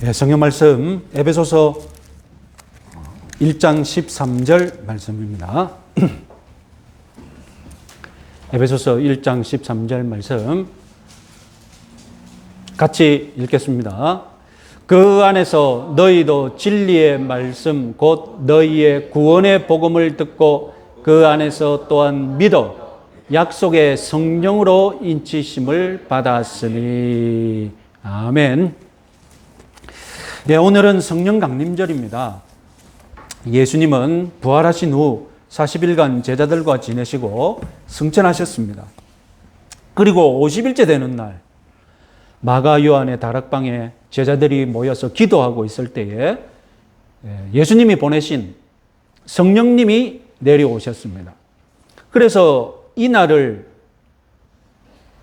성경 말씀 에베소서 1장 13절 말씀입니다. 에베소서 1장 13절 말씀 같이 읽겠습니다. 그 안에서 너희도 진리의 말씀 곧 너희의 구원의 복음을 듣고 그 안에서 또한 믿어 약속의 성령으로 인치심을 받았으니. 아멘. 네, 오늘은 성령 강림절입니다. 예수님은 부활하신 후 40일간 제자들과 지내시고 승천하셨습니다. 그리고 50일째 되는 날 마가 요한의 다락방에 제자들이 모여서 기도하고 있을 때에 예수님이 보내신 성령님이 내려오셨습니다. 그래서 이 날을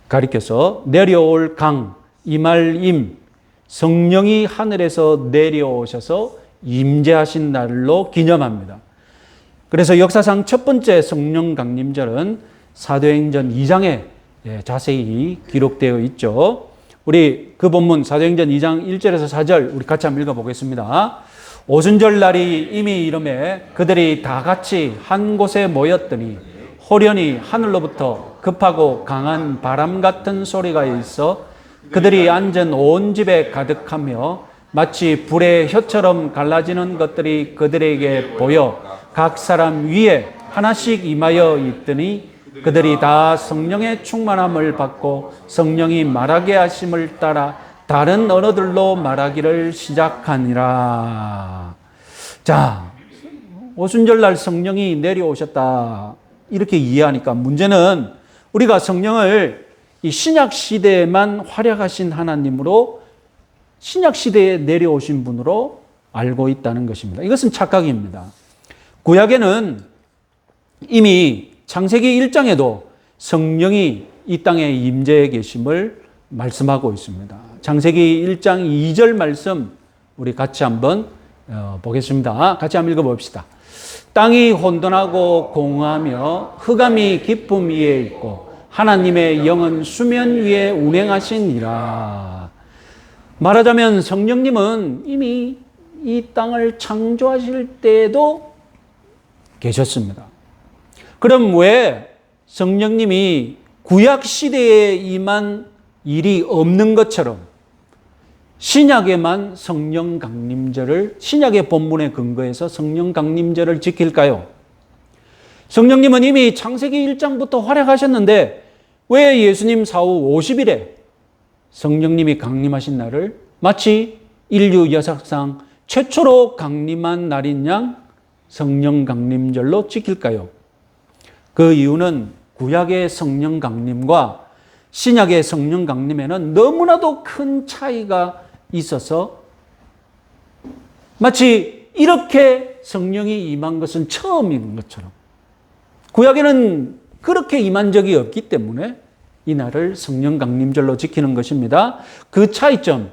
가리켜서 내려올 강, 이말임, 성령이 하늘에서 내려오셔서 임재하신 날로 기념합니다. 그래서 역사상 첫 번째 성령 강림절은 사도행전 2장에 자세히 기록되어 있죠. 우리 그 본문 사도행전 2장 1절에서 4절 우리 같이 한번 읽어보겠습니다. 오순절 날이 이미 이름에 그들이 다 같이 한 곳에 모였더니 호련히 하늘로부터 급하고 강한 바람 같은 소리가 있어 그들이 앉은 온 집에 가득하며 마치 불의 혀처럼 갈라지는 것들이 그들에게 보여 각 사람 위에 하나씩 임하여 있더니 그들이 다 성령의 충만함을 받고 성령이 말하게 하심을 따라 다른 언어들로 말하기를 시작하니라. 자, 오순절날 성령이 내려오셨다 이렇게 이해하니까 문제는 우리가 성령을 이 신약 시대에만 활약하신 하나님으로 신약 시대에 내려오신 분으로 알고 있다는 것입니다. 이것은 착각입니다. 구약에는 이미 창세기 1장에도 성령이 이 땅에 임재해 계심을 말씀하고 있습니다. 창세기 1장 2절 말씀 우리 같이 한번 보겠습니다. 같이 한번 읽어봅시다. 땅이 혼돈하고 공허하며 흑암이 깊음 위에 있고 하나님의 영은 수면 위에 운행하시니라. 말하자면 성령님은 이미 이 땅을 창조하실 때에도 계셨습니다. 그럼 왜 성령님이 구약 시대에 임한 일이 없는 것처럼 신약에만 성령 강림절을 신약의 본문에 근거해서 성령 강림절을 지킬까요? 성령님은 이미 창세기 1장부터 활약하셨는데 왜 예수님 사후 50일에 성령님이 강림하신 날을 마치 인류 역사상 최초로 강림한 날인 양 성령 강림절로 지킬까요? 그 이유는 구약의 성령 강림과 신약의 성령 강림에는 너무나도 큰 차이가 있어서 마치 이렇게 성령이 임한 것은 처음인 것처럼 구약에는 그렇게 임한 적이 없기 때문에 이 날을 성령 강림절로 지키는 것입니다. 그 차이점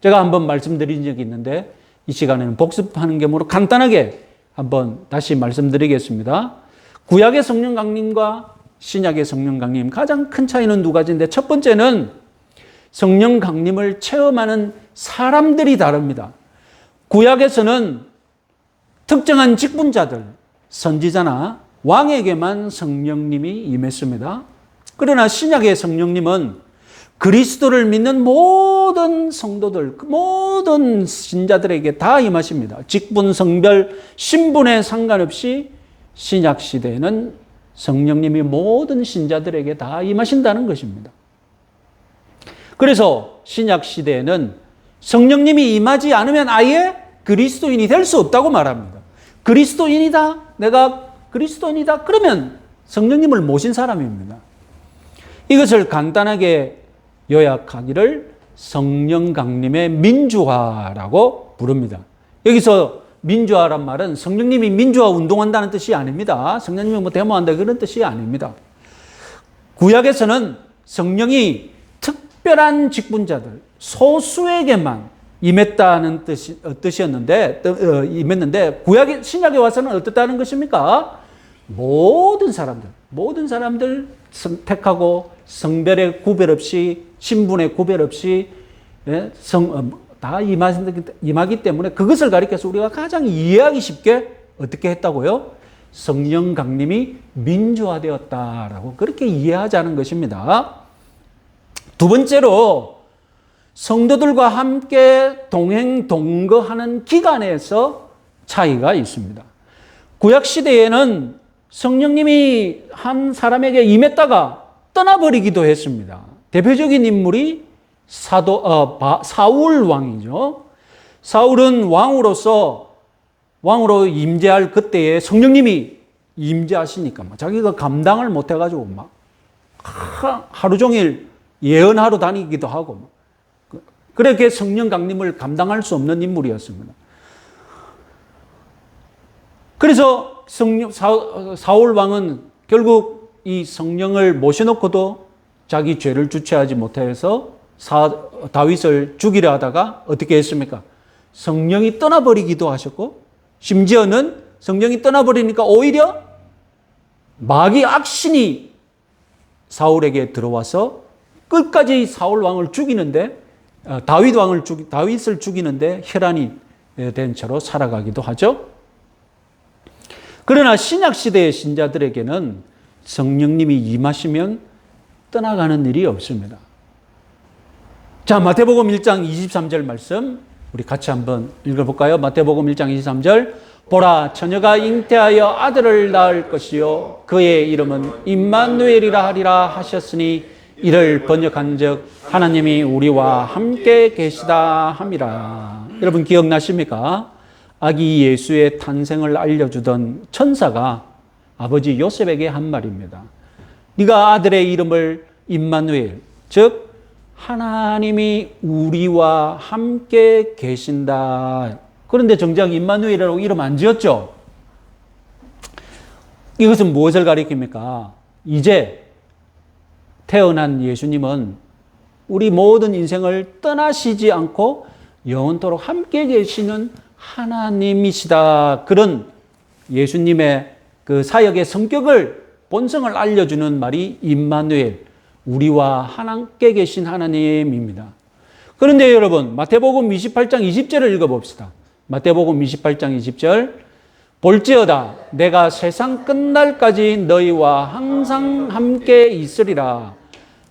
제가 한번 말씀드린 적이 있는데 이 시간에는 복습하는 겸으로 간단하게 한번 다시 말씀드리겠습니다. 구약의 성령 강림과 신약의 성령 강림 가장 큰 차이는 두 가지인데 첫 번째는 성령 강림을 체험하는 사람들이 다릅니다. 구약에서는 특정한 직분자들, 선지자나 왕에게만 성령님이 임했습니다. 그러나 신약의 성령님은 그리스도를 믿는 모든 성도들, 모든 신자들에게 다 임하십니다. 직분, 성별, 신분에 상관없이 신약 시대에는 성령님이 모든 신자들에게 다 임하신다는 것입니다. 그래서 신약 시대에는 성령님이 임하지 않으면 아예 그리스도인이 될 수 없다고 말합니다. 그리스도인이다, 내가 그리스도인이다, 그러면 성령님을 모신 사람입니다. 이것을 간단하게 요약하기를 성령 강림의 민주화라고 부릅니다. 여기서 민주화란 말은 성령님이 민주화 운동한다는 뜻이 아닙니다. 성령님이 뭐 데모한다 그런 뜻이 아닙니다. 구약에서는 성령이 특별한 직분자들, 소수에게만 임했다는 뜻이었는데, 임했는데, 신약에 와서는 어떻다는 것입니까? 모든 사람들 선택하고 성별의 구별 없이, 신분의 구별 없이, 다 임하기 때문에 그것을 가리켜서 우리가 가장 이해하기 쉽게 어떻게 했다고요? 성령 강림이 민주화되었다라고 그렇게 이해하자는 것입니다. 두 번째로 성도들과 함께 동행 동거하는 기간에서 차이가 있습니다. 구약시대에는 성령님이 한 사람에게 임했다가 떠나버리기도 했습니다. 대표적인 인물이 사울 왕이죠. 사울은 왕으로 임재할 그때에 성령님이 임재하시니까 자기가 감당을 못해가지고 막 하루 종일 예언하러 다니기도 하고 그렇게 성령 강림을 감당할 수 없는 인물이었습니다. 그래서 사울 왕은 결국 이 성령을 모셔놓고도 자기 죄를 주체하지 못해서 다윗을 죽이려 하다가 어떻게 했습니까? 성령이 떠나버리기도 하셨고 심지어는 성령이 떠나버리니까 오히려 마귀 악신이 사울에게 들어와서 끝까지 사울 왕을 죽이는데 다윗을 죽이는데 혈안이 된 채로 살아가기도 하죠. 그러나 신약 시대의 신자들에게는 성령님이 임하시면 떠나가는 일이 없습니다. 자, 마태복음 1장 23절 말씀 우리 같이 한번 읽어볼까요? 마태복음 1장 23절 보라 처녀가 잉태하여 아들을 낳을 것이요 그의 이름은 임마누엘이라 하리라 하셨으니 이를 번역한즉 하나님이 우리와 함께 계시다 함이라. 여러분 기억나십니까? 아기 예수의 탄생을 알려주던 천사가 아버지 요셉에게 한 말입니다. 네가 아들의 이름을 임마누엘, 즉 하나님이 우리와 함께 계신다. 그런데 정작 임마누엘이라고 이름 안 지었죠? 이것은 무엇을 가리킵니까? 이제 태어난 예수님은 우리 모든 인생을 떠나시지 않고 영원토록 함께 계시는 하나님이시다. 그런 예수님의 그 사역의 성격을 본성을 알려주는 말이 임마누엘, 우리와 함께 계신 하나님입니다. 그런데 여러분 마태복음 28장 20절을 읽어봅시다. 마태복음 28장 20절 볼지어다 내가 세상 끝날까지 너희와 항상 함께 있으리라.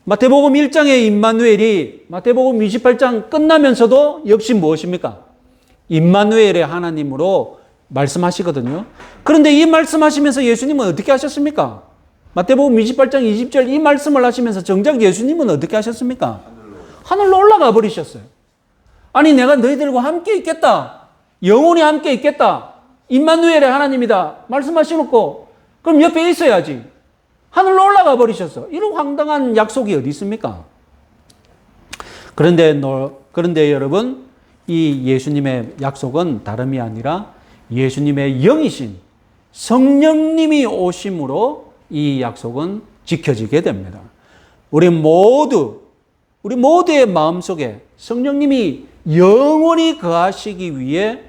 마태복음 1장의 임마누엘이 마태복음 28장 끝나면서도 역시 무엇입니까? 임마누엘의 하나님으로 말씀하시거든요. 그런데 이 말씀하시면서 예수님은 어떻게 하셨습니까? 마태복음 28장 20절 이 말씀을 하시면서 정작 예수님은 어떻게 하셨습니까? 하늘로 올라가 버리셨어요. 아니 내가 너희들과 함께 있겠다. 영원히 함께 있겠다. 임마누엘의 하나님이다. 말씀하시놓고 그럼 옆에 있어야지. 하늘로 올라가 버리셨어. 이런 황당한 약속이 어디 있습니까? 그런데 여러분 이 예수님의 약속은 다름이 아니라 예수님의 영이신 성령님이 오심으로 이 약속은 지켜지게 됩니다. 우리 모두의 마음속에 성령님이 영원히 거하시기 위해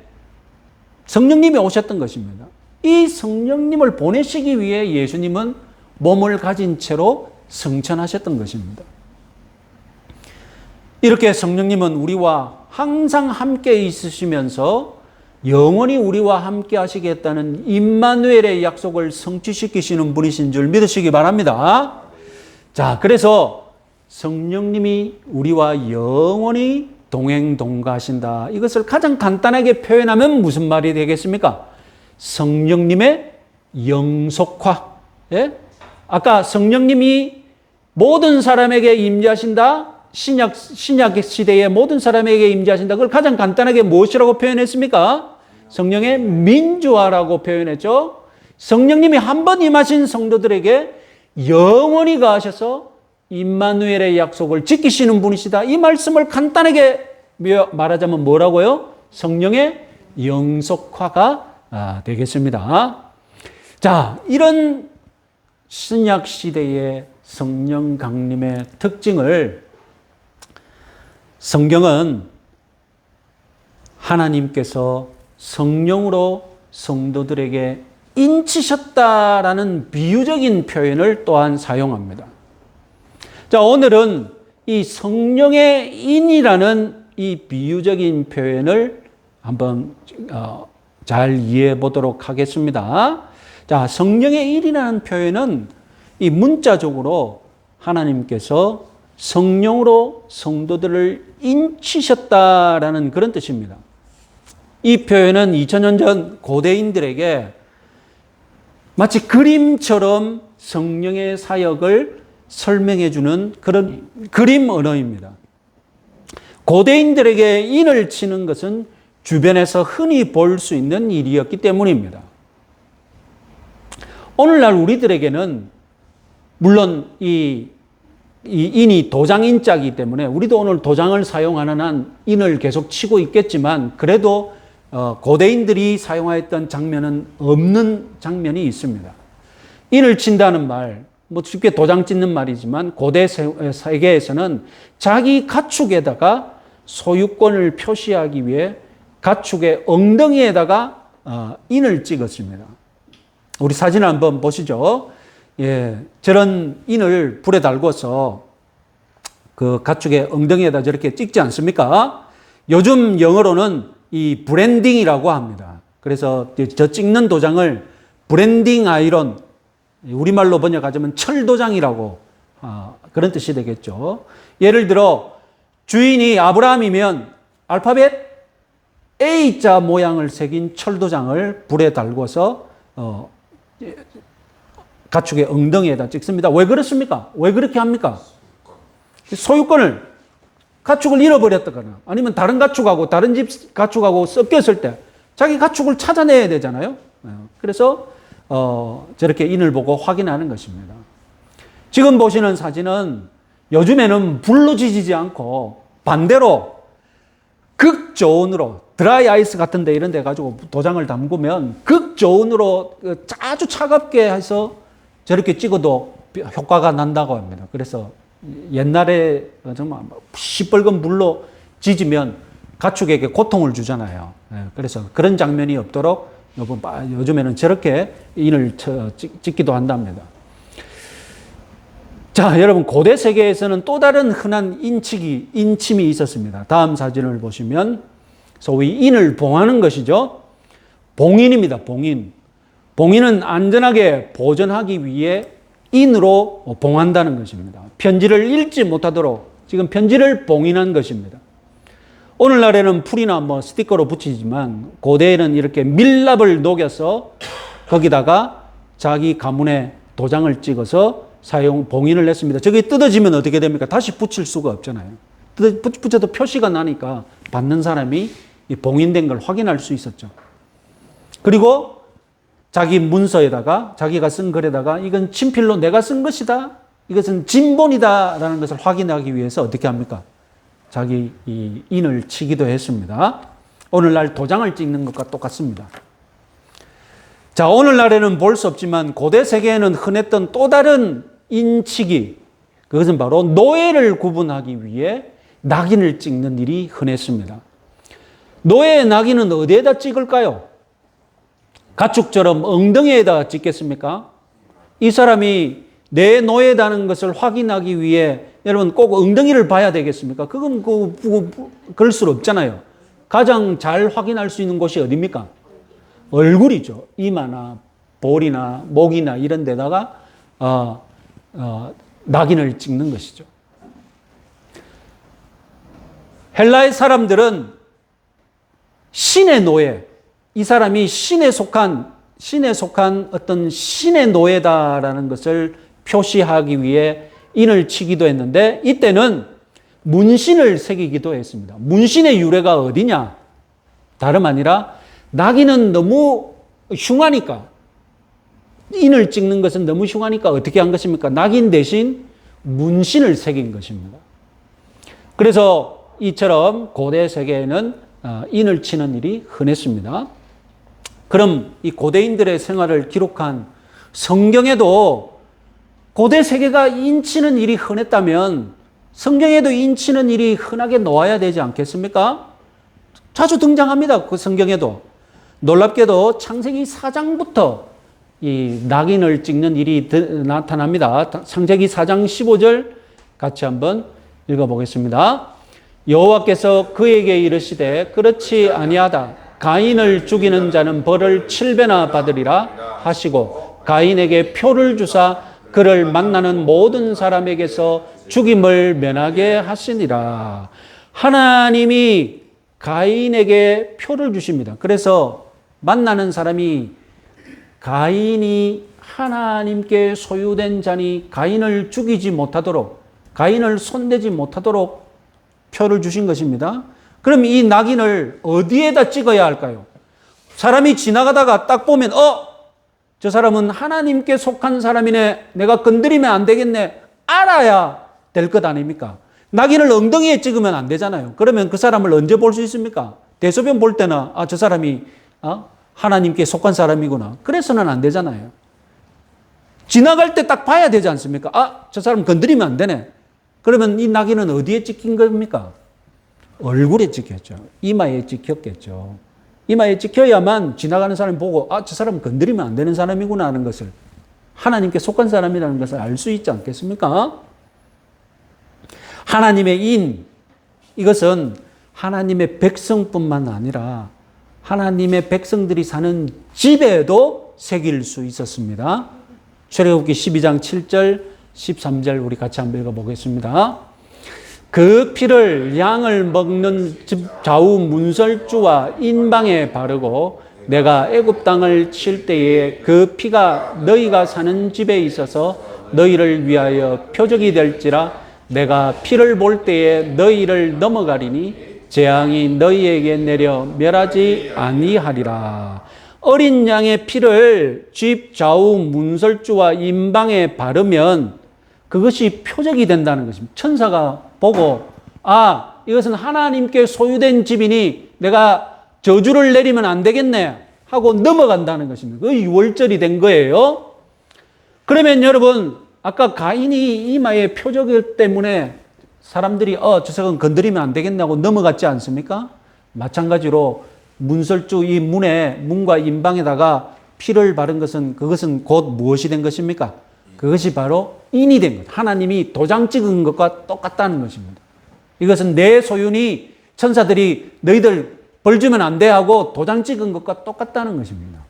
성령님이 오셨던 것입니다. 이 성령님을 보내시기 위해 예수님은 몸을 가진 채로 성천하셨던 것입니다. 이렇게 성령님은 우리와 항상 함께 있으시면서 영원히 우리와 함께 하시겠다는 임마누엘의 약속을 성취시키시는 분이신 줄 믿으시기 바랍니다. 자, 그래서 성령님이 우리와 영원히 동행동거하신다. 이것을 가장 간단하게 표현하면 무슨 말이 되겠습니까? 성령님의 영속화. 예? 아까 성령님이 모든 사람에게 임재하신다. 신약 시대의 모든 사람에게 임재하신다. 그걸 가장 간단하게 무엇이라고 표현했습니까? 성령의 민주화라고 표현했죠. 성령님이 한 번 임하신 성도들에게 영원히 가하셔서 임마누엘의 약속을 지키시는 분이시다. 이 말씀을 간단하게 말하자면 뭐라고요? 성령의 영속화가 되겠습니다. 자, 이런 신약 시대의 성령 강림의 특징을 성경은 하나님께서 성령으로 성도들에게 인치셨다라는 비유적인 표현을 또한 사용합니다. 자, 오늘은 이 성령의 인이라는 이 비유적인 표현을 한번 잘 이해해 보도록 하겠습니다. 자, 성령의 일이라는 표현은 이 문자적으로 하나님께서 성령으로 성도들을 인치셨다라는 그런 뜻입니다. 이 표현은 2000년 전 고대인들에게 마치 그림처럼 성령의 사역을 설명해 주는 그런 그림 언어입니다. 고대인들에게 인을 치는 것은 주변에서 흔히 볼 수 있는 일이었기 때문입니다. 오늘날 우리들에게는 물론 이 인이 도장인자이기 때문에 우리도 오늘 도장을 사용하는 한 인을 계속 치고 있겠지만 그래도 고대인들이 사용하였던 장면은 없는 장면이 있습니다. 인을 친다는 말, 뭐 쉽게 도장 찍는 말이지만 고대 세계에서는 자기 가축에다가 소유권을 표시하기 위해 가축의 엉덩이에다가 인을 찍었습니다. 우리 사진을 한번 보시죠. 예, 저런 인을 불에 달궈서 그 가축의 엉덩이에다 저렇게 찍지 않습니까? 요즘 영어로는 이 브랜딩이라고 합니다. 그래서 저 찍는 도장을 브랜딩 아이론, 우리말로 번역하자면 철도장이라고 그런 뜻이 되겠죠. 예를 들어 주인이 아브라함이면 알파벳 A자 모양을 새긴 철도장을 불에 달궈서 가축의 엉덩이에다 찍습니다. 왜 그렇습니까? 왜 그렇게 합니까? 소유권을 가축을 잃어버렸다거나 아니면 다른 가축하고 다른 집 가축하고 섞였을 때 자기 가축을 찾아내야 되잖아요. 그래서 저렇게 인을 보고 확인하는 것입니다. 지금 보시는 사진은 요즘에는 불로 지지지 않고 반대로 극저온으로 드라이 아이스 같은 데 이런 데 가지고 도장을 담그면 극저온으로 아주 차갑게 해서 저렇게 찍어도 효과가 난다고 합니다. 그래서 옛날에 정말 시뻘건 불로 지지면 가축에게 고통을 주잖아요. 그래서 그런 장면이 없도록 요즘에는 저렇게 인을 찍기도 한답니다. 자, 여러분 고대 세계에서는 또 다른 흔한 인침이 있었습니다. 다음 사진을 보시면 소위 인을 봉하는 것이죠. 봉인입니다. 봉인. 봉인은 안전하게 보존하기 위해 인으로 봉한다는 것입니다. 편지를 읽지 못하도록 지금 편지를 봉인한 것입니다. 오늘날에는 풀이나 뭐 스티커로 붙이지만 고대에는 이렇게 밀랍을 녹여서 거기다가 자기 가문의 도장을 찍어서 봉인을 했습니다. 저게 뜯어지면 어떻게 됩니까? 다시 붙일 수가 없잖아요. 붙여도 표시가 나니까 받는 사람이 봉인된 걸 확인할 수 있었죠. 그리고 자기 문서에다가 자기가 쓴 글에다가 이건 친필로 내가 쓴 것이다. 이것은 진본이다라는 것을 확인하기 위해서 어떻게 합니까? 자기 이 인을 치기도 했습니다. 오늘날 도장을 찍는 것과 똑같습니다. 자, 오늘날에는 볼 수 없지만 고대 세계에는 흔했던 또 다른 인치기, 그것은 바로 노예를 구분하기 위해 낙인을 찍는 일이 흔했습니다. 노예의 낙인은 어디에다 찍을까요? 가축처럼 엉덩이에다 찍겠습니까? 이 사람이 내 노예다는 것을 확인하기 위해 여러분 꼭 엉덩이를 봐야 되겠습니까? 그건 그럴 수 없잖아요. 가장 잘 확인할 수 있는 곳이 어디입니까? 얼굴이죠. 이마나 볼이나 목이나 이런 데다가 낙인을 찍는 것이죠. 헬라의 사람들은 신의 노예, 이 사람이 신에 속한 어떤 신의 노예다라는 것을 표시하기 위해 인을 치기도 했는데 이때는 문신을 새기기도 했습니다. 문신의 유래가 어디냐? 다름 아니라 낙인은 너무 흉하니까, 인을 찍는 것은 너무 흉하니까 어떻게 한 것입니까? 낙인 대신 문신을 새긴 것입니다. 그래서 이처럼 고대 세계에는 인을 치는 일이 흔했습니다. 그럼 이 고대인들의 생활을 기록한 성경에도 고대 세계가 인치는 일이 흔했다면 성경에도 인치는 일이 흔하게 놓아야 되지 않겠습니까? 자주 등장합니다. 그 성경에도. 놀랍게도 창세기 4장부터 이 낙인을 찍는 일이 나타납니다. 창세기 4장 15절 같이 한번 읽어보겠습니다. 여호와께서 그에게 이르시되 그렇지 아니하다. 가인을 죽이는 자는 벌을 7배나 받으리라 하시고 가인에게 표를 주사 그를 만나는 모든 사람에게서 죽임을 면하게 하시니라. 하나님이 가인에게 표를 주십니다. 그래서 만나는 사람이 가인이 하나님께 소유된 자니 가인을 죽이지 못하도록, 가인을 손대지 못하도록 표를 주신 것입니다. 그럼 이 낙인을 어디에다 찍어야 할까요? 사람이 지나가다가 딱 보면 저 사람은 하나님께 속한 사람이네, 내가 건드리면 안 되겠네, 알아야 될 것 아닙니까? 낙인을 엉덩이에 찍으면 안 되잖아요. 그러면 그 사람을 언제 볼 수 있습니까? 대소변 볼 때나 저 사람이 하나님께 속한 사람이구나, 그래서는 안 되잖아요. 지나갈 때 딱 봐야 되지 않습니까? 저 사람 건드리면 안 되네. 그러면 이 낙인은 어디에 찍힌 겁니까? 얼굴에 찍혔죠. 이마에 찍혔겠죠. 이마에 찍혀야만 지나가는 사람이 보고 저 사람 건드리면 안 되는 사람이구나 하는 것을, 하나님께 속한 사람이라는 것을 알 수 있지 않겠습니까? 하나님의 인, 이것은 하나님의 백성뿐만 아니라 하나님의 백성들이 사는 집에도 새길 수 있었습니다. 출애굽기 12장 7절 13절 우리 같이 한번 읽어보겠습니다. 그 피를 양을 먹는 좌우 문설주와 인방에 바르고 내가 애굽 땅을 칠 때에 그 피가 너희가 사는 집에 있어서 너희를 위하여 표적이 될지라. 내가 피를 볼 때에 너희를 넘어가리니 재앙이 너희에게 내려 멸하지 아니하리라. 어린 양의 피를 집 좌우 문설주와 인방에 바르면 그것이 표적이 된다는 것입니다. 천사가 보고 이것은 하나님께 소유된 집이니 내가 저주를 내리면 안 되겠네 하고 넘어간다는 것입니다. 그 유월절이 된 거예요. 그러면 여러분, 아까 가인이 이마의 표적 때문에 사람들이 저 사람 건드리면 안 되겠네 하고 넘어갔지 않습니까? 마찬가지로 문설주 이 문과 인방에다가 피를 바른 것은, 그것은 곧 무엇이 된 것입니까? 그것이 바로 인이 된 것. 하나님이 도장 찍은 것과 똑같다는 것입니다. 이것은 내 소유니 천사들이 너희들 벌 주면 안 돼 하고 도장 찍은 것과 똑같다는 것입니다.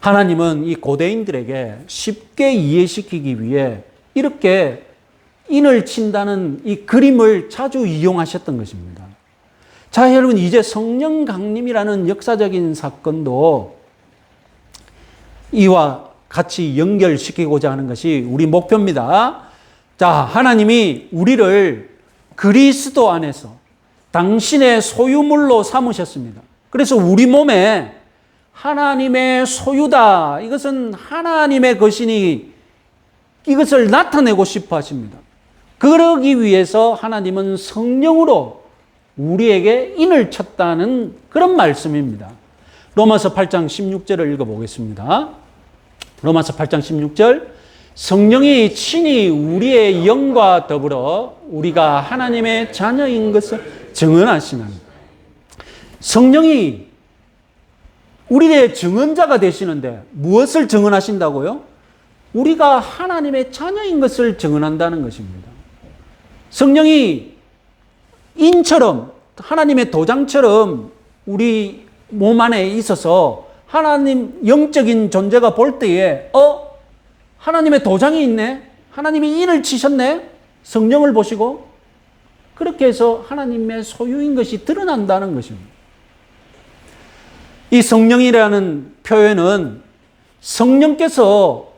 하나님은 이 고대인들에게 쉽게 이해시키기 위해 이렇게 인을 친다는 이 그림을 자주 이용하셨던 것입니다. 자, 여러분, 이제 성령 강림이라는 역사적인 사건도 이와 같이 연결시키고자 하는 것이 우리 목표입니다. 자, 하나님이 우리를 그리스도 안에서 당신의 소유물로 삼으셨습니다. 그래서 우리 몸에 하나님의 소유다, 이것은 하나님의 것이니 이것을 나타내고 싶어 하십니다. 그러기 위해서 하나님은 성령으로 우리에게 인을 쳤다는 그런 말씀입니다. 로마서 8장 16절을 읽어보겠습니다. 로마서 8장 16절, 성령이 친히 우리의 영과 더불어 우리가 하나님의 자녀인 것을 증언하시나니. 성령이 우리의 증언자가 되시는데 무엇을 증언하신다고요? 우리가 하나님의 자녀인 것을 증언한다는 것입니다. 성령이 인처럼, 하나님의 도장처럼 우리 몸 안에 있어서 하나님 영적인 존재가 볼 때에 하나님의 도장이 있네, 하나님이 인을 치셨네, 성령을 보시고 그렇게 해서 하나님의 소유인 것이 드러난다는 것입니다. 이 성령이라는 표현은 성령께서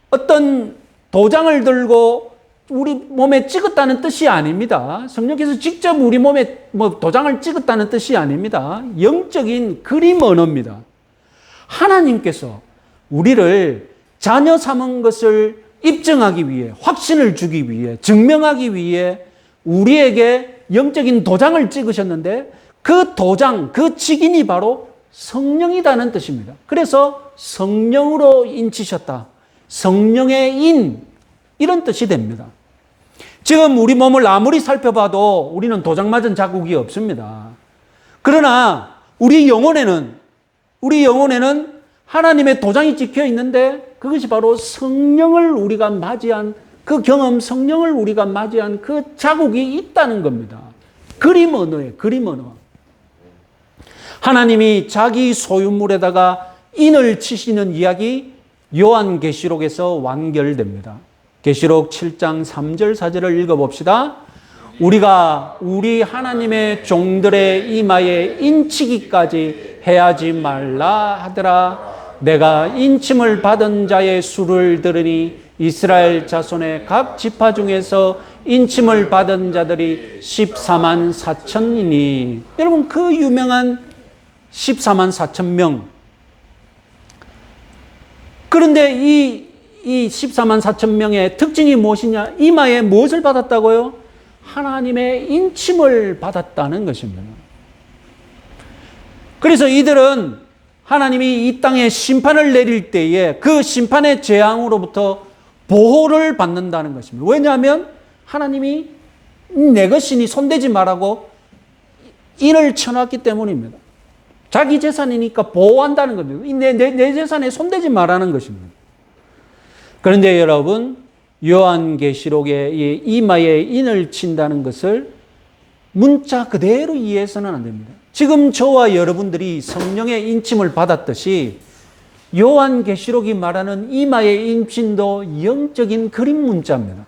어떤 도장을 들고 우리 몸에 찍었다는 뜻이 아닙니다. 성령께서 직접 우리 몸에 도장을 찍었다는 뜻이 아닙니다. 영적인 그림 언어입니다. 하나님께서 우리를 자녀 삼은 것을 입증하기 위해, 확신을 주기 위해, 증명하기 위해 우리에게 영적인 도장을 찍으셨는데 그 도장, 그 직인이 바로 성령이라는 뜻입니다. 그래서 성령으로 인치셨다, 성령의 인, 이런 뜻이 됩니다. 지금 우리 몸을 아무리 살펴봐도 우리는 도장 맞은 자국이 없습니다. 그러나 우리 영혼에는 하나님의 도장이 찍혀 있는데 그것이 바로 성령을 우리가 맞이한 그 경험, 성령을 우리가 맞이한 그 자국이 있다는 겁니다. 그림 언어예요. 그림 언어. 하나님이 자기 소유물에다가 인을 치시는 이야기 요한계시록에서 완결됩니다. 계시록 7장 3절 4절을 읽어봅시다. 우리가 우리 하나님의 종들의 이마에 인치기까지 해야지 말라 하더라. 내가 인침을 받은 자의 수를 들으니 이스라엘 자손의 각 지파 중에서 인침을 받은 자들이 14만 4천이니. 여러분, 그 유명한 14만 4천 명. 그런데 이 14만 4천 명의 특징이 무엇이냐? 이마에 무엇을 받았다고요? 하나님의 인침을 받았다는 것입니다. 그래서 이들은 하나님이 이 땅에 심판을 내릴 때에 그 심판의 재앙으로부터 보호를 받는다는 것입니다. 왜냐하면 하나님이 내 것이니 손대지 말라고 인을 쳐놨기 때문입니다. 자기 재산이니까 보호한다는 겁니다. 내 재산에 손대지 말라는 것입니다. 그런데 여러분, 요한계시록에 이마에 인을 친다는 것을 문자 그대로 이해해서는 안 됩니다. 지금 저와 여러분들이 성령의 인침을 받았듯이 요한계시록이 말하는 이마의 인침도 영적인 그림 문자입니다.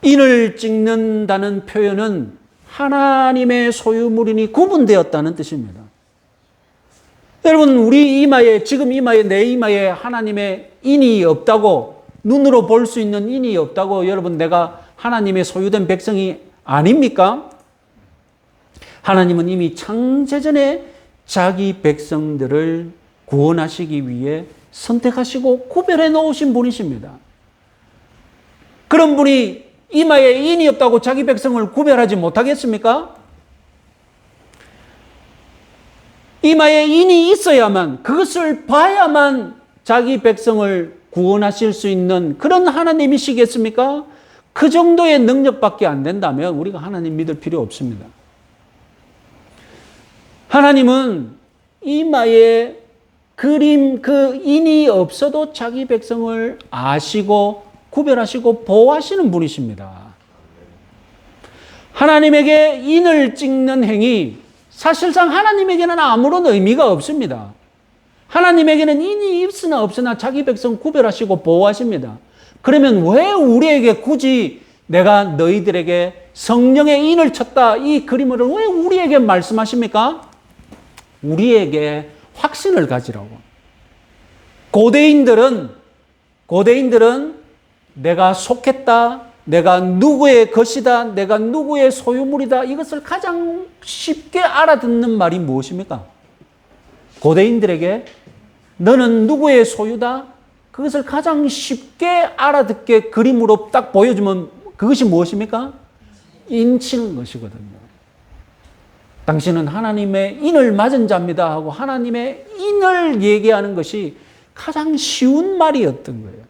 인을 찍는다는 표현은 하나님의 소유물이니 구분되었다는 뜻입니다. 여러분, 우리 이마에, 지금 이마에, 내 이마에 하나님의 인이 없다고, 눈으로 볼 수 있는 인이 없다고 여러분, 내가 하나님의 소유된 백성이 아닙니까? 하나님은 이미 창세전에 자기 백성들을 구원하시기 위해 선택하시고 구별해 놓으신 분이십니다. 그런 분이 이마에 인이 없다고 자기 백성을 구별하지 못하겠습니까? 이마에 인이 있어야만, 그것을 봐야만 자기 백성을 구원하실 수 있는 그런 하나님이시겠습니까? 그 정도의 능력밖에 안 된다면 우리가 하나님 믿을 필요 없습니다. 하나님은 이마에 그림, 그 인이 없어도 자기 백성을 아시고 구별하시고 보호하시는 분이십니다. 하나님에게 인을 찍는 행위, 사실상 하나님에게는 아무런 의미가 없습니다. 하나님에게는 인이 있으나 없으나 자기 백성 구별하시고 보호하십니다. 그러면 왜 우리에게 굳이 내가 너희들에게 성령의 인을 쳤다, 이 그림을 왜 우리에게 말씀하십니까? 우리에게 확신을 가지라고. 고대인들은 내가 속했다, 내가 누구의 것이다, 내가 누구의 소유물이다, 이것을 가장 쉽게 알아듣는 말이 무엇입니까? 고대인들에게 너는 누구의 소유다, 그것을 가장 쉽게 알아듣게 그림으로 딱 보여주면 그것이 무엇입니까? 인치는 것이거든요. 당신은 하나님의 인을 맞은 자입니다 하고 하나님의 인을 얘기하는 것이 가장 쉬운 말이었던 거예요.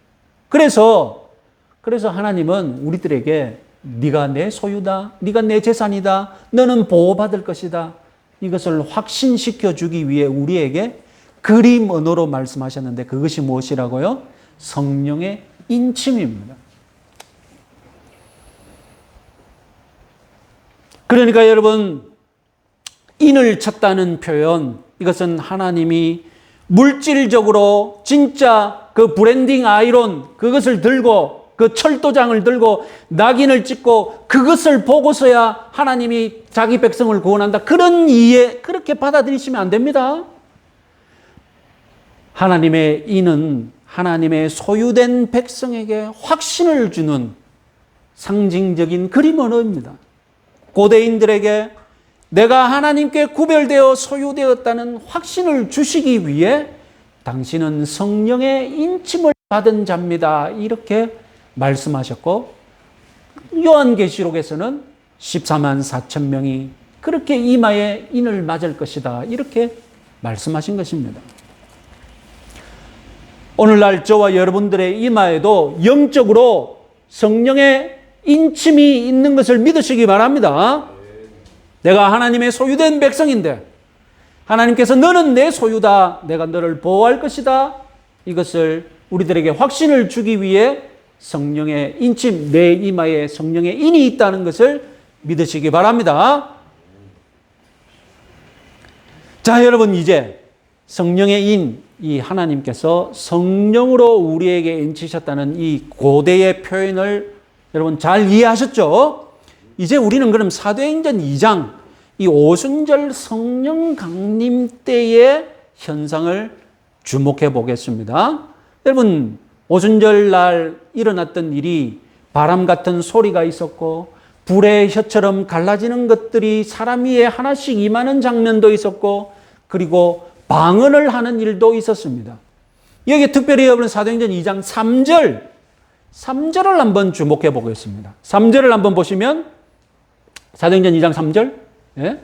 그래서 하나님은 우리들에게 네가 내 소유다, 네가 내 재산이다, 너는 보호받을 것이다, 이것을 확신시켜 주기 위해 우리에게 그림 언어로 말씀하셨는데 그것이 무엇이라고요? 성령의 인침입니다. 그러니까 여러분, 인을 쳤다는 표현, 이것은 하나님이 물질적으로 진짜 그 브랜딩 아이론, 그것을 들고, 그 철도장을 들고 낙인을 찍고 그것을 보고서야 하나님이 자기 백성을 구원한다, 그런 이해, 그렇게 받아들이시면 안 됩니다. 하나님의 인은 하나님의 소유된 백성에게 확신을 주는 상징적인 그림 언어입니다. 고대인들에게 내가 하나님께 구별되어 소유되었다는 확신을 주시기 위해 당신은 성령의 인침을 받은 자입니다, 이렇게 말씀하셨고, 요한계시록에서는 14만 4천 명이 그렇게 이마에 인을 맞을 것이다, 이렇게 말씀하신 것입니다. 오늘날 저와 여러분들의 이마에도 영적으로 성령의 인침이 있는 것을 믿으시기 바랍니다. 내가 하나님의 소유된 백성인데 하나님께서 너는 내 소유다, 내가 너를 보호할 것이다, 이것을 우리들에게 확신을 주기 위해 성령의 인침, 내 이마에 성령의 인이 있다는 것을 믿으시기 바랍니다. 자, 여러분, 이제 성령의 인, 이 하나님께서 성령으로 우리에게 인치셨다는 이 고대의 표현을 여러분 잘 이해하셨죠? 이제 우리는 그럼 사도행전 2장 이 오순절 성령 강림 때의 현상을 주목해 보겠습니다. 여러분, 오순절 날 일어났던 일이 바람 같은 소리가 있었고 불의 혀처럼 갈라지는 것들이 사람 위에 하나씩 임하는 장면도 있었고 그리고 방언을 하는 일도 있었습니다. 여기 특별히 여러분 사도행전 2장 3절을 한번 주목해 보겠습니다. 3절을 한번 보시면 사도행전 2장 3절 예?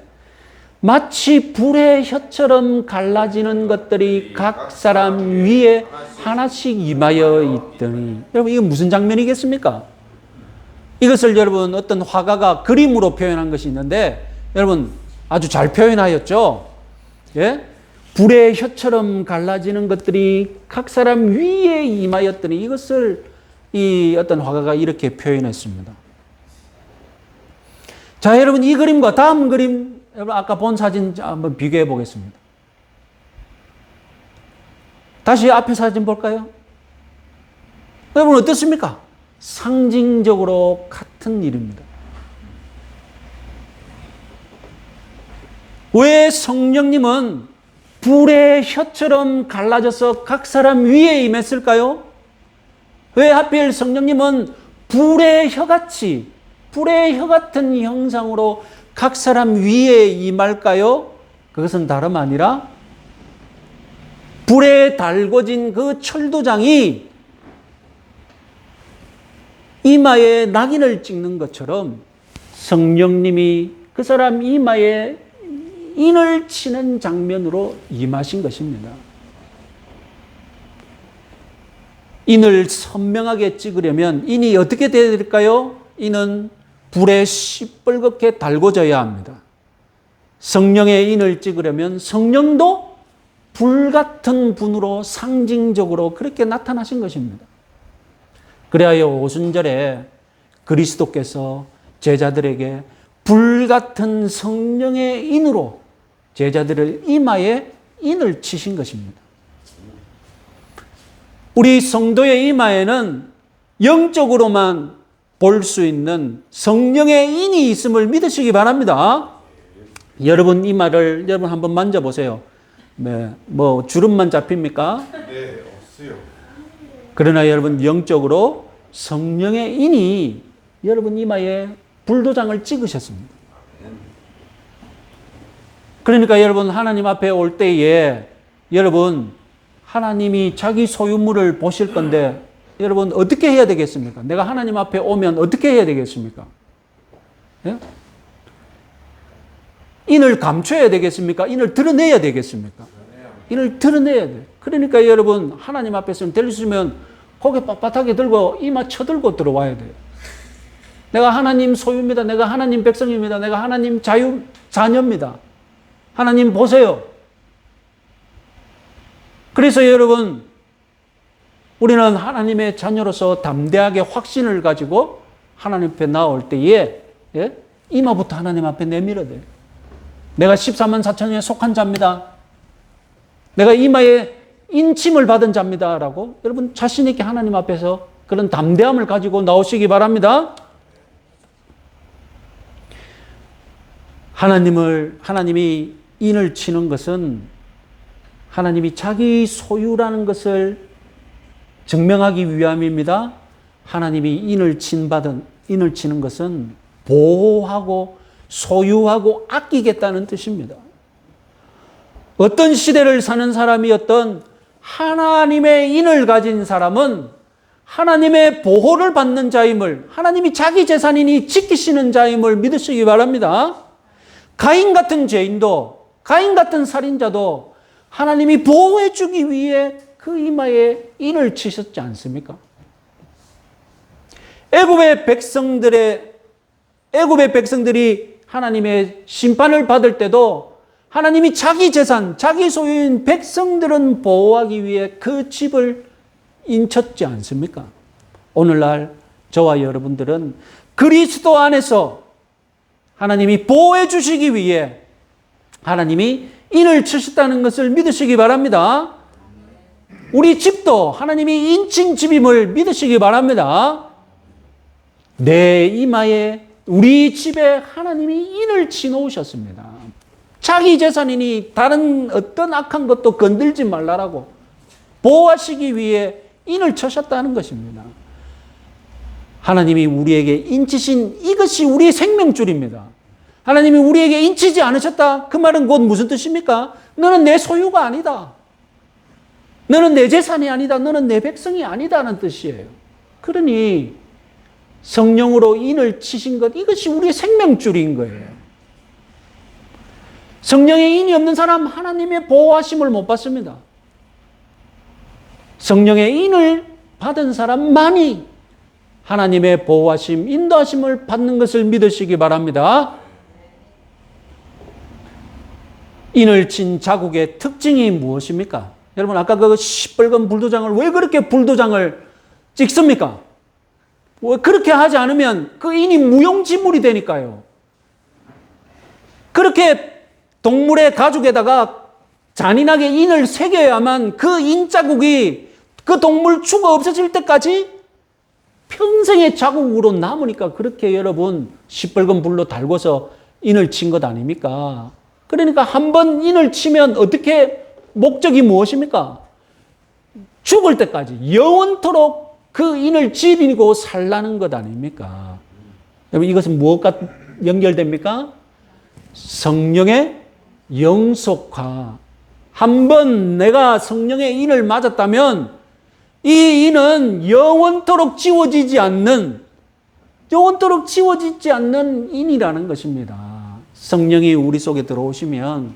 마치 불의 혀처럼 갈라지는 것들이 각 사람 위에 하나씩 임하여 있더니 여러분 이건 무슨 장면이겠습니까? 이것을 여러분 어떤 화가가 그림으로 표현한 것이 있는데 여러분 아주 잘 표현하였죠? 예? 불의 혀처럼 갈라지는 것들이 각 사람 위에 임하였더니 이것을 이 어떤 화가가 이렇게 표현했습니다. 자, 여러분 이 그림과 다음 그림 여러분 아까 본 사진 한번 비교해 보겠습니다. 다시 앞에 사진 볼까요? 여러분 어떻습니까? 상징적으로 같은 일입니다. 왜 성령님은 불의 혀처럼 갈라져서 각 사람 위에 임했을까요? 왜 하필 성령님은 불의 혀같이 불의 혀 같은 형상으로 각 사람 위에 임할까요? 그것은 다름 아니라 불에 달궈진 그 철도장이 이마에 낙인을 찍는 것처럼 성령님이 그 사람 이마에 인을 치는 장면으로 임하신 것입니다. 인을 선명하게 찍으려면 인이 어떻게 되어야 될까요? 인은 불에 시뻘겋게 달궈져야 합니다. 성령의 인을 찍으려면 성령도 불같은 분으로 상징적으로 그렇게 나타나신 것입니다. 그래야 오순절에 그리스도께서 제자들에게 불같은 성령의 인으로 제자들을 이마에 인을 치신 것입니다. 우리 성도의 이마에는 영적으로만 볼 수 있는 성령의 인이 있음을 믿으시기 바랍니다. 여러분 이마를 여러분 한번 만져보세요. 네, 뭐 주름만 잡힙니까? 네, 없어요. 그러나 여러분 영적으로 성령의 인이 여러분 이마에 불도장을 찍으셨습니다. 그러니까 여러분 하나님 앞에 올 때에 여러분 하나님이 자기 소유물을 보실 건데 여러분 어떻게 해야 되겠습니까? 내가 하나님 앞에 오면 어떻게 해야 되겠습니까? 예? 인을 감춰야 되겠습니까? 인을 드러내야 되겠습니까? 인을 드러내야 돼요. 그러니까 여러분 하나님 앞에서 들으시면 고개 빳빳하게 들고 이마 쳐들고 들어와야 돼요. 내가 하나님 소유입니다. 내가 하나님 백성입니다. 내가 하나님 자녀입니다. 하나님 보세요. 그래서 여러분 우리는 하나님의 자녀로서 담대하게 확신을 가지고 하나님 앞에 나올 때에 예? 이마부터 하나님 앞에 내밀어야 돼요. 내가 14만 4천에 속한 자입니다. 내가 이마에 인침을 받은 자입니다. 라고 여러분 자신 있게 하나님 앞에서 그런 담대함을 가지고 나오시기 바랍니다. 하나님이 인을 치는 것은 하나님이 자기 소유라는 것을 증명하기 위함입니다. 하나님이 인을 치는 것은 보호하고 소유하고 아끼겠다는 뜻입니다. 어떤 시대를 사는 사람이었던 하나님의 인을 가진 사람은 하나님의 보호를 받는 자임을, 하나님이 자기 재산이니 지키시는 자임을 믿으시기 바랍니다. 가인 같은 죄인도, 가인 같은 살인자도 하나님이 보호해 주기 위해 그 이마에 인을 치셨지 않습니까? 애굽의 백성들이 하나님의 심판을 받을 때도 하나님이 자기 재산, 자기 소유인 백성들은 보호하기 위해 그 집을 인쳤지 않습니까? 오늘날 저와 여러분들은 그리스도 안에서 하나님이 보호해 주시기 위해 하나님이 인을 치셨다는 것을 믿으시기 바랍니다. 우리 집도 하나님이 인친 집임을 믿으시기 바랍니다. 내 이마에 우리 집에 하나님이 인을 치놓으셨습니다. 자기 재산이니 다른 어떤 악한 것도 건들지 말라라고 보호하시기 위해 인을 쳐셨다는 것입니다. 하나님이 우리에게 인치신 이것이 우리의 생명줄입니다. 하나님이 우리에게 인치지 않으셨다? 그 말은 곧 무슨 뜻입니까? 너는 내 소유가 아니다. 너는 내 재산이 아니다. 너는 내 백성이 아니다는 뜻이에요. 그러니 성령으로 인을 치신 것, 이것이 우리의 생명줄인 거예요. 성령의 인이 없는 사람 하나님의 보호하심을 못 받습니다. 성령의 인을 받은 사람만이 하나님의 보호하심, 인도하심을 받는 것을 믿으시기 바랍니다. 인을 친 자국의 특징이 무엇입니까? 여러분 아까 그 시뻘건 불도장을 왜 그렇게 불도장을 찍습니까? 왜 그렇게 하지 않으면 그 인이 무용지물이 되니까요. 그렇게 동물의 가죽에다가 잔인하게 인을 새겨야만 그 인 자국이 그 동물 죽어 없어질 때까지 평생의 자국으로 남으니까 그렇게 여러분 시뻘건 불로 달궈서 인을 친 것 아닙니까? 그러니까 한 번 인을 치면 어떻게 목적이 무엇입니까? 죽을 때까지 영원토록 그 인을 지니고 살라는 것 아닙니까? 여러분 이것은 무엇과 연결됩니까? 성령의 영속화. 한 번 내가 성령의 인을 맞았다면 이 인은 영원토록 지워지지 않는 인이라는 것입니다. 성령이 우리 속에 들어오시면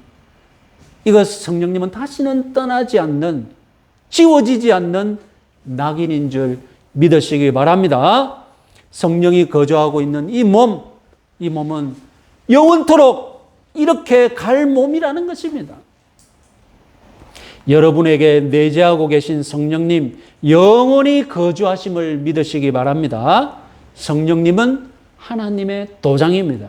이것 성령님은 다시는 떠나지 않는, 지워지지 않는 낙인인 줄 믿으시기 바랍니다. 성령이 거주하고 있는 이 몸은 영원토록 이렇게 갈 몸이라는 것입니다. 여러분에게 내재하고 계신 성령님 영원히 거주하심을 믿으시기 바랍니다. 성령님은 하나님의 도장입니다.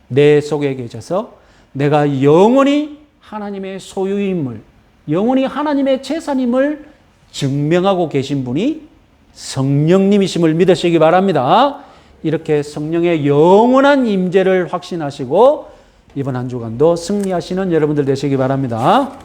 내 속에 계셔서 내가 영원히 하나님의 소유임을, 영원히 하나님의 재산임을 증명하고 계신 분이 성령님이심을 믿으시기 바랍니다. 이렇게 성령의 영원한 임재를 확신하시고 이번 한 주간도 승리하시는 여러분들 되시기 바랍니다.